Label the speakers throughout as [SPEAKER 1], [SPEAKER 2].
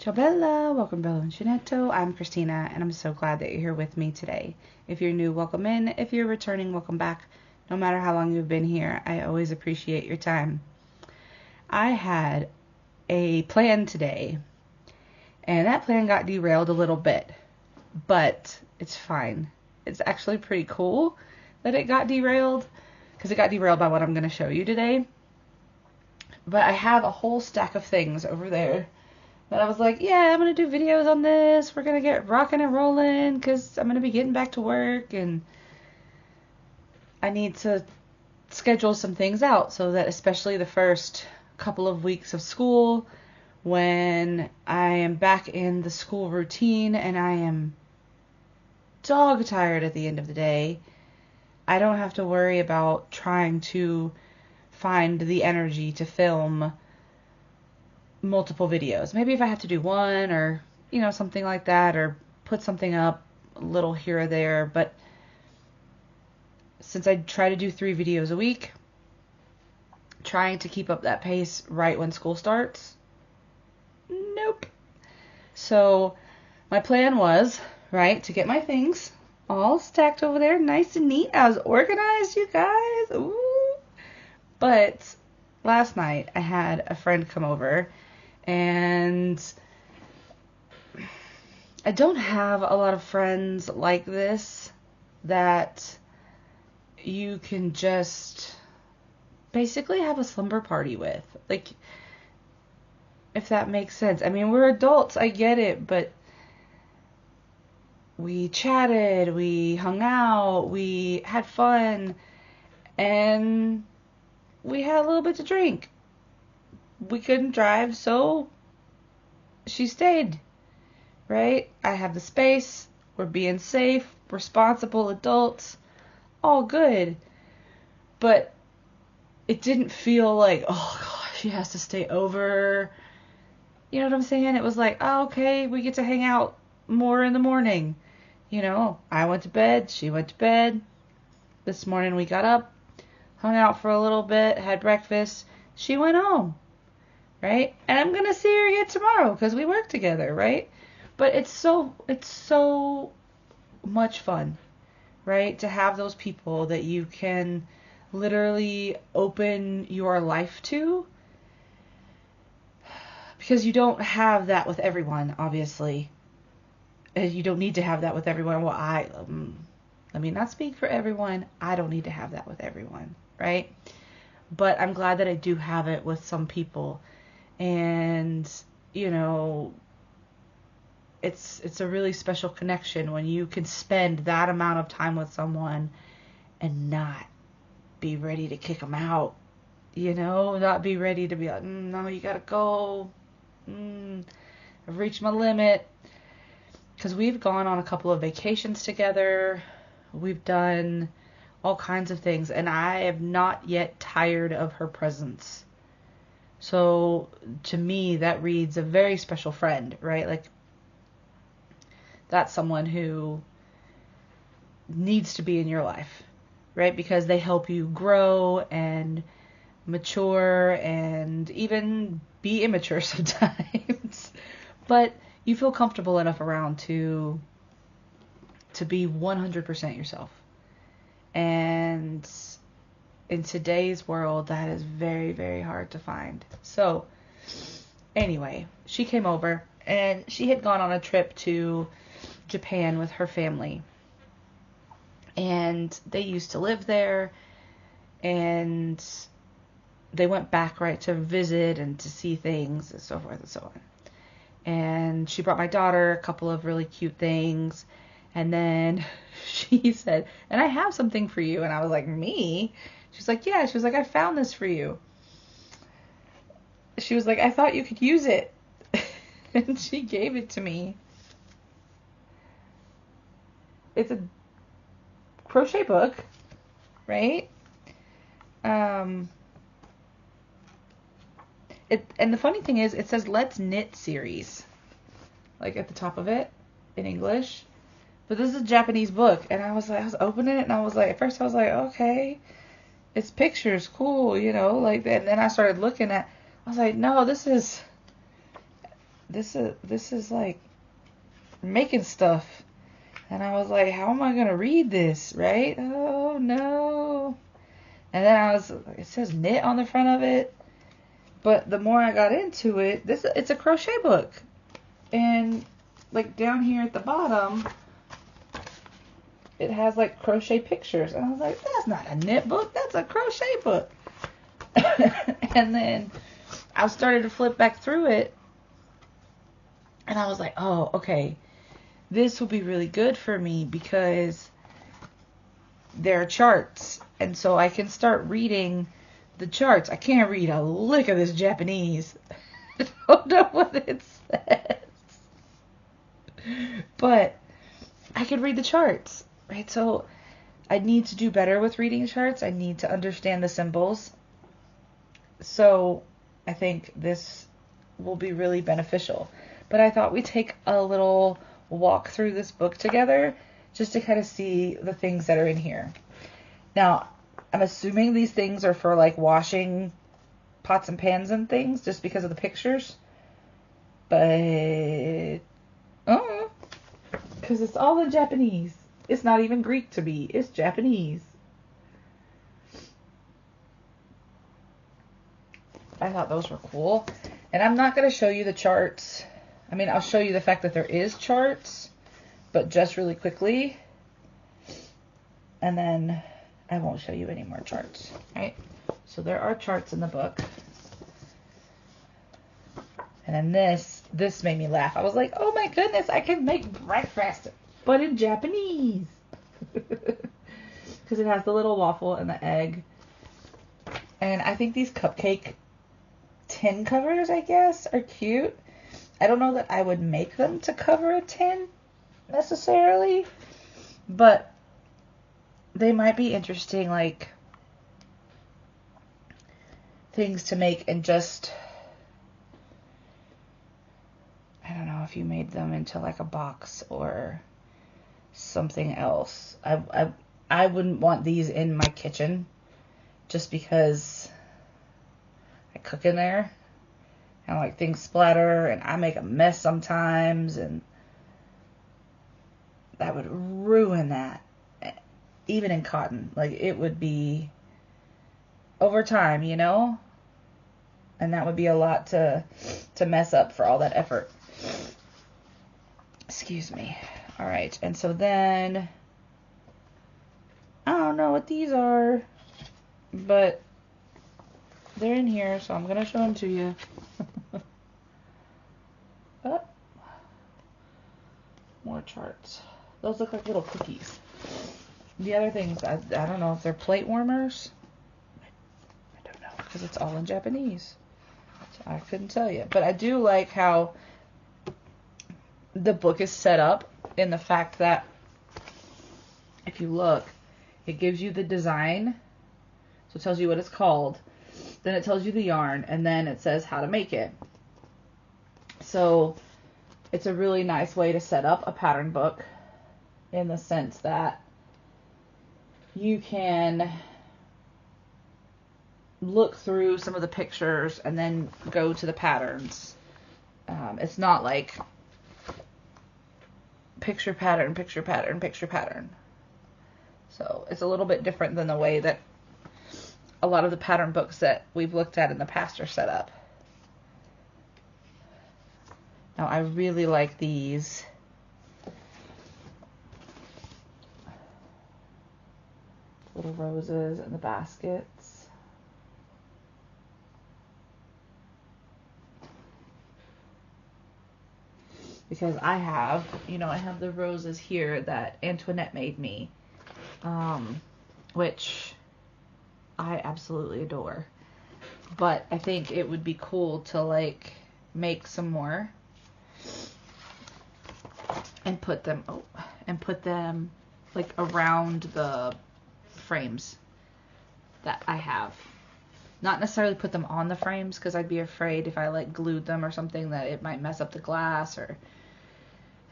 [SPEAKER 1] Ciao Bella, welcome Bella and Shinetto. I'm Christina and I'm so glad that you're here with me today. If you're new, welcome in. If you're returning, welcome back. No matter how long you've been here, I always appreciate your time. I had a plan today and that plan got derailed a little bit, but it's fine. It's actually pretty cool that it got derailed because it got derailed by what I'm going to show you today. But I have a whole stack of things over there that I was like, yeah, I'm going to do videos on this. We're going to get rocking and rolling because I'm going to be getting back to work and I need to schedule some things out so that especially the first couple of weeks of school, when I am back in the school routine and I am dog tired at the end of the day, I don't have to worry about trying to find the energy to film multiple videos. Maybe if I have to do one or, something like that, or put something up a little here or there. But since I try to do 3 videos a week, trying to keep up that pace right when school starts, nope. So my plan was, to get my things all stacked over there, nice and neat. I was organized, you guys. Ooh. But last night I had a friend come over, and I don't have a lot of friends like this that you can just basically have a slumber party with. Like, if that makes sense. I mean, we're adults, I get it, but we chatted, we hung out, we had fun, and we had a little bit to drink. We couldn't drive, so she stayed, right? I have the space. We're being safe, responsible adults, all good. But it didn't feel like, oh gosh, she has to stay over. You know what I'm saying? It was like, oh, okay, we get to hang out more in the morning. I went to bed, she went to bed. This morning we got up, hung out for a little bit, had breakfast. She went home. Right? And I'm going to see her again tomorrow because we work together, right? But it's so much fun, right? To have those people that you can literally open your life to, because you don't have that with everyone, obviously. You don't need to have that with everyone. Well, let me not speak for everyone. I don't need to have that with everyone, right? But I'm glad that I do have it with some people. And, it's a really special connection when you can spend that amount of time with someone and not be ready to kick them out, not be ready to be like, no, you gotta go. I've reached my limit. Because we've gone on a couple of vacations together. We've done all kinds of things, and I have not yet tired of her presence. So to me, that reads a very special friend, right? Like, that's someone who needs to be in your life, right? Because they help you grow and mature and even be immature sometimes. But you feel comfortable enough around to be 100% yourself. And in today's world, that is very, very hard to find. So, anyway, she came over, and she had gone on a trip to Japan with her family. And they used to live there, and they went back, right, to visit and to see things and so forth and so on. And she brought my daughter a couple of really cute things. And then she said, and I have something for you. And I was like, me? She's like, yeah. She was like, I found this for you. She was like, I thought you could use it. And she gave it to me. It's a crochet book, right? And the funny thing is, it says Let's Knit series, like at the top of it in English. But this is a Japanese book, and I was opening it, and I was like, at first I was like, okay, it's pictures, cool, like that. And then I started looking at, I was like, no, this is this is like making stuff. And I was like, how am I going to read this, right? Oh, no. And then it says knit on the front of it. But the more I got into it, it's a crochet book. And like down here at the bottom, it has like crochet pictures. And I was like, that's not a knit book, that's a crochet book. And then I started to flip back through it. And I was like, oh, okay. This will be really good for me because there are charts. And so I can start reading the charts. I can't read a lick of this Japanese. I don't know what it says. But I can read the charts, right? So I need to do better with reading charts. I need to understand the symbols. So I think this will be really beneficial. But I thought we'd take a little walk through this book together just to kind of see the things that are in here. Now, I'm assuming these things are for like washing pots and pans and things just because of the pictures. But, because it's all in Japanese. It's not even Greek to me. It's Japanese. I thought those were cool. And I'm not going to show you the charts. I mean, I'll show you the fact that there is charts, but just really quickly. And then I won't show you any more charts, right? So there are charts in the book. And then this made me laugh. I was like, oh my goodness, I can make breakfast, but in Japanese. Because it has the little waffle and the egg. And I think these cupcake tin covers, I guess, are cute. I don't know that I would make them to cover a tin necessarily, but they might be interesting, like things to make and just, I don't know if you made them into like a box or something else. I wouldn't want these in my kitchen just because I cook in there. And like things splatter and I make a mess sometimes and that would ruin that. Even in cotton. Like it would be over time, you know? And that would be a lot to mess up for all that effort. Excuse me. Alright, and so then I don't know what these are, but they're in here, so I'm going to show them to you. Oh. More charts. Those look like little cookies. The other things, I don't know if they're plate warmers. I don't know, because it's all in Japanese. So I couldn't tell you. But I do like how the book is set up in the fact that if you look, it gives you the design. So it tells you what it's called. Then it tells you the yarn, and then it says how to make it. So it's a really nice way to set up a pattern book in the sense that you can look through some of the pictures and then go to the patterns. It's not like picture pattern, picture pattern, picture pattern. So it's a little bit different than the way that a lot of the pattern books that we've looked at in the past are set up. Now I really like these. Little roses in the baskets. Because I have the roses here that Antoinette made me, which I absolutely adore. But I think it would be cool to like make some more and put them like around the frames that I have. Not necessarily put them on the frames because I'd be afraid if I like glued them or something that it might mess up the glass and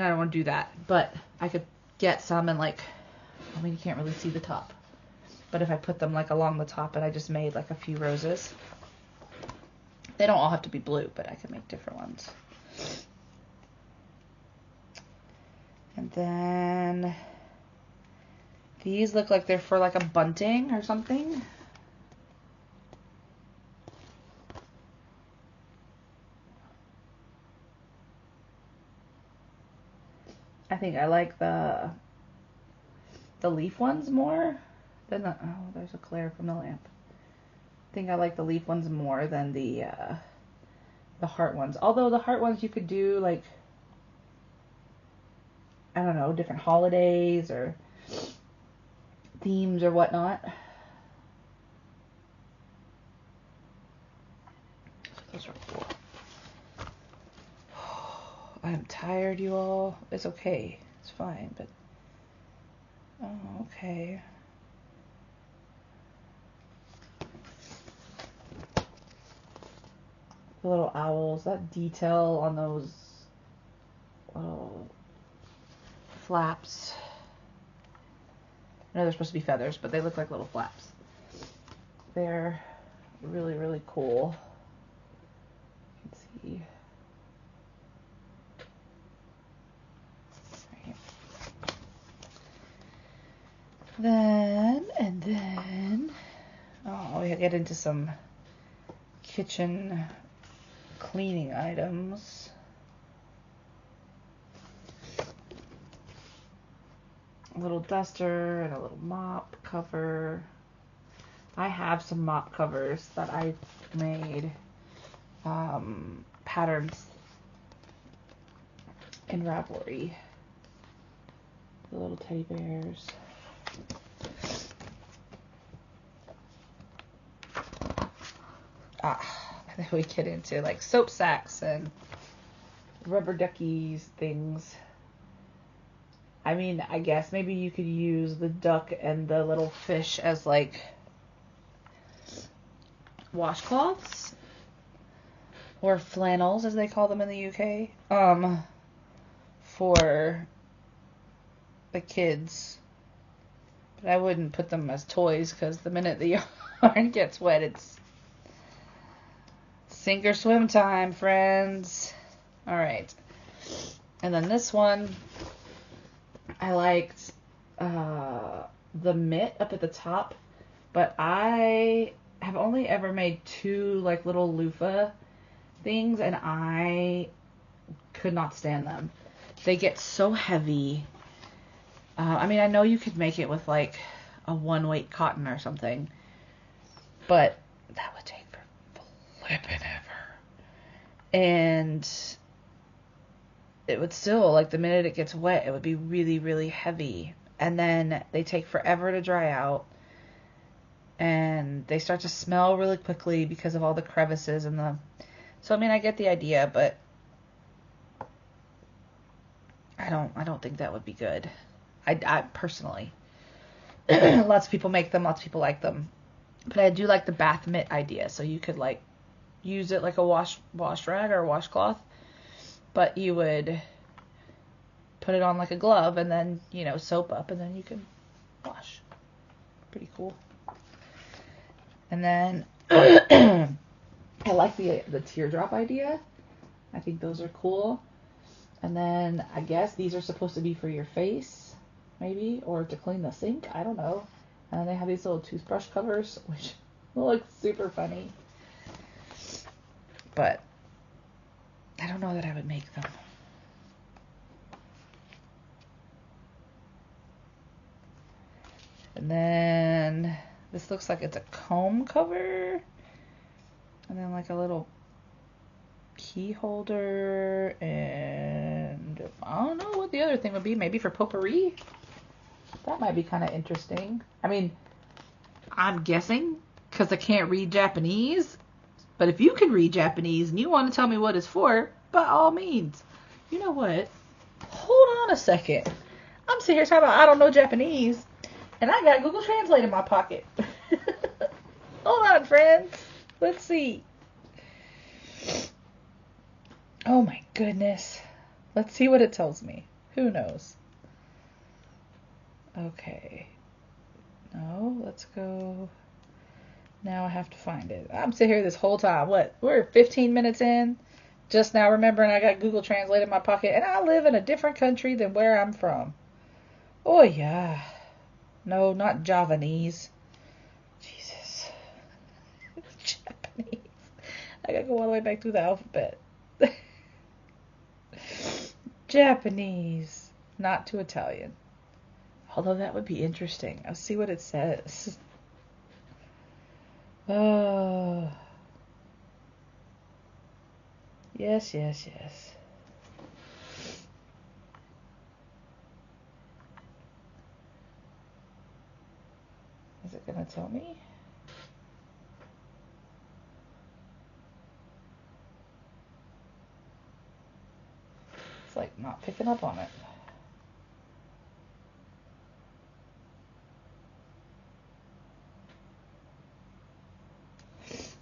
[SPEAKER 1] I don't want to do that. But I could get some and like, I mean, you can't really see the top. But if I put them like along the top and I just made like a few roses, they don't all have to be blue, but I could make different ones. And then these look like they're for like a bunting or something. I think I like the leaf ones more than the, oh, there's a glare from the lamp. I think I like the leaf ones more than the heart ones. Although the heart ones you could do like, I don't know, different holidays or themes or whatnot. Those are cool. I'm tired, you all. It's okay. It's fine, but oh, okay. The little owls, that detail on those little flaps. I know they're supposed to be feathers, but they look like little flaps. They're really, really cool. You can see. Right. Then, oh, we get into some kitchen cleaning items. A little duster and a little mop cover. I have some mop covers that I made patterns in Ravelry. The little teddy bears. And then we get into like soap sacks and rubber duckies things. I mean, I guess maybe you could use the duck and the little fish as like washcloths or flannels as they call them in the UK for the kids, but I wouldn't put them as toys because the minute the yarn gets wet, it's sink or swim time, friends. All right, and then this one I liked the mitt up at the top, but I have only ever made two like little loofah things, and I could not stand them. They get so heavy. I mean, I know you could make it with like a one weight cotton or something, but that would take for flippin' ever. And it would still, like, the minute it gets wet, it would be really, really heavy. And then they take forever to dry out. And they start to smell really quickly because of all the crevices and the... So, I mean, I get the idea, but I don't think that would be good. I personally. Lots of people make them, lots of people like them. But I do like the bath mitt idea. So you could, like, use it like a wash rag or a washcloth. But you would put it on like a glove and then, you know, soap up and then you can wash. Pretty cool. And then I like the teardrop idea. I think those are cool. And then I guess these are supposed to be for your face, maybe, or to clean the sink. I don't know. And then they have these little toothbrush covers, which look super funny. But I don't know that I would make them. And then this looks like it's a comb cover. And then like a little key holder. And I don't know what the other thing would be. Maybe for potpourri? That might be kind of interesting. I mean, I'm guessing because I can't read Japanese. But if you can read Japanese and you want to tell me what it's for, by all means. You know what? Hold on a second. I'm sitting here talking about I don't know Japanese. And I got Google Translate in my pocket. Hold on, friends. Let's see. Oh my goodness. Let's see what it tells me. Who knows? Okay. No, let's go. Now I have to find it. I'm sitting here this whole time. What? We're 15 minutes in
[SPEAKER 2] Just now remembering I got Google Translate in my pocket, and I live in a different country than where I'm from. Oh yeah. No, not Javanese. Jesus. Japanese. I gotta go all the way back through the alphabet. Japanese. Not to Italian. Although that would be interesting. I'll see what it says. Oh. Yes, yes, yes. Is it going to tell me? It's like not picking up on it.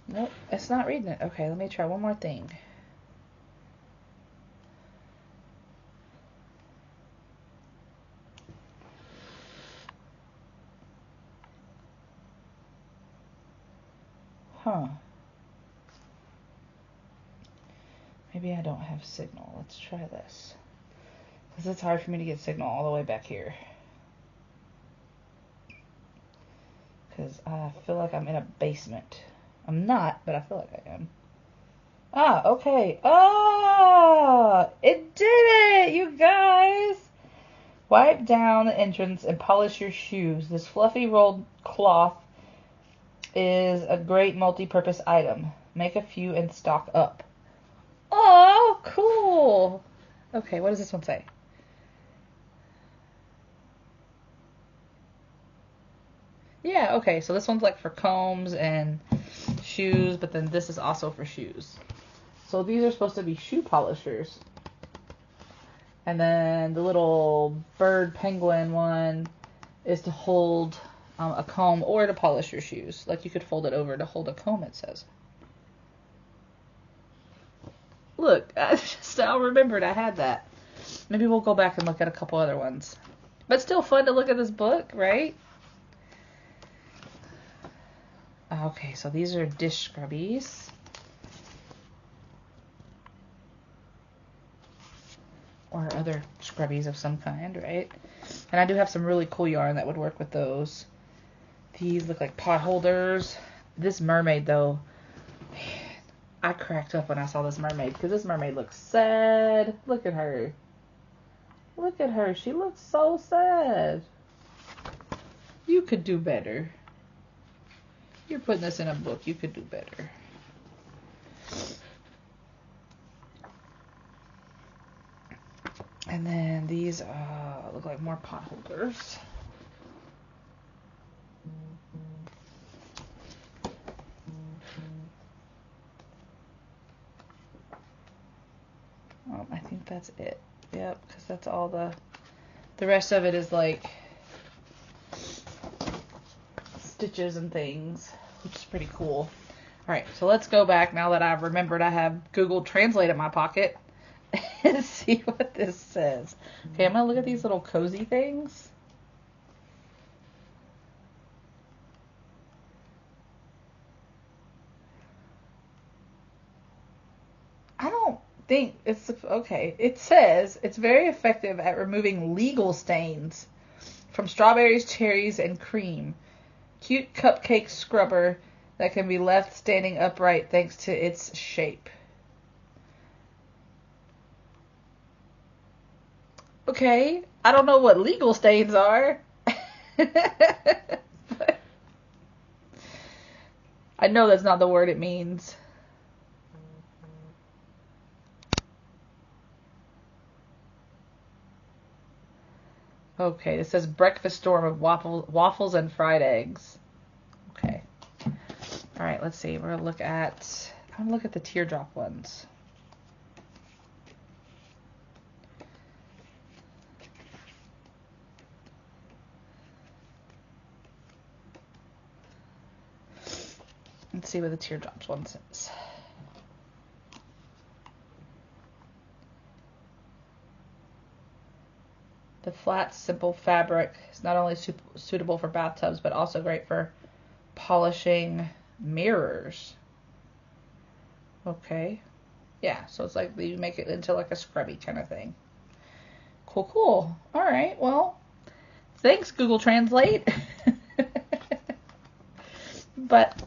[SPEAKER 2] Nope, it's not reading it. Okay, let me try one more thing. Huh. Maybe I don't have signal. Let's try this. Because it's hard for me to get signal all the way back here. Because I feel like I'm in a basement. I'm not, but I feel like I am. Ah, okay. Ah, it did it, you guys. Wipe down the entrance and polish your shoes. This fluffy rolled cloth is a great multi-purpose item. Make a few and stock up. Oh, cool. Okay, what does this one say? Yeah, okay, so this one's like for combs and shoes, but then this is also for shoes. So these are supposed to be shoe polishers. And then the little bird penguin one is to hold a comb or to polish your shoes. Like you could fold it over to hold a comb, it says. Look, I just now remembered I had that. Maybe we'll go back and look at a couple other ones. But still fun to look at this book, right? Okay, so these are dish scrubbies. Or other scrubbies of some kind, right? And I do have some really cool yarn that would work with those. These look like pot holders. This mermaid, though, man, I cracked up when I saw this mermaid, because this mermaid looks sad. Look at her. Look at her. She looks so sad. You could do better. You're putting this in a book. You could do better. And then these look like more pot holders. I think that's it. Yep, because that's all the rest of it is like stitches and things, which is pretty cool. Alright, so let's go back now that I've remembered I have Google Translate in my pocket and see what this says. Okay, I'm going to look at these little cozy things. I don't think it's okay. It says it's very effective at removing legal stains from strawberries, cherries, and cream. Cute cupcake scrubber that can be left standing upright thanks to its shape. Okay, I don't know what legal stains are. But I know that's not the word it means. Okay, it says breakfast storm of waffles and fried eggs. Okay. All right, let's see. We're going to look at, I'm going to look at the teardrop ones. Let's see what the teardrops one says. The flat, simple fabric is not only suitable for bathtubs, but also great for polishing mirrors. Okay. Yeah, so it's like you make it into like a scrubby kind of thing. Cool, cool. All right, well, thanks, Google Translate. But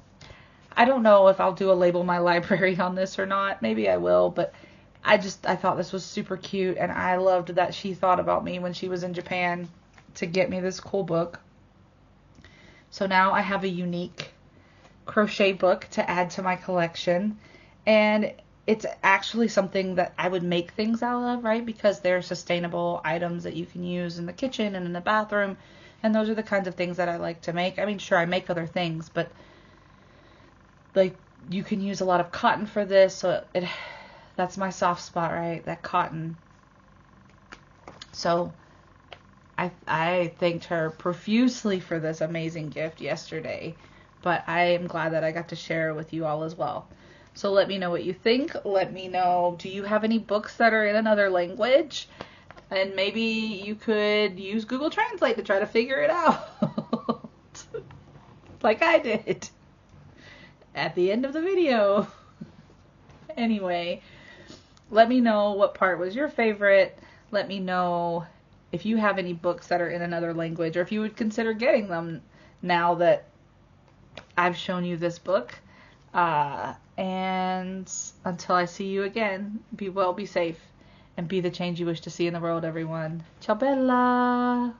[SPEAKER 2] I don't know if I'll do a label my library on this or not. Maybe I will, but I thought this was super cute, and I loved that she thought about me when she was in Japan to get me this cool book. So now I have a unique crochet book to add to my collection, and it's actually something that I would make things out of, right? Because they're sustainable items that you can use in the kitchen and in the bathroom, and those are the kinds of things that I like to make. I mean, sure, I make other things, but like you can use a lot of cotton for this, so that's my soft spot, right? That cotton. So I thanked her profusely for this amazing gift yesterday, but I am glad that I got to share it with you all as well. So let me know what you think. Let me know, do you have any books that are in another language? And maybe you could use Google Translate to try to figure it out. Like I did at the end of the video. Anyway, let me know what part was your favorite. Let me know if you have any books that are in another language, or if you would consider getting them now that I've shown you this book. And until I see you again, be well, be safe, and be the change you wish to see in the world, everyone. Ciao bella!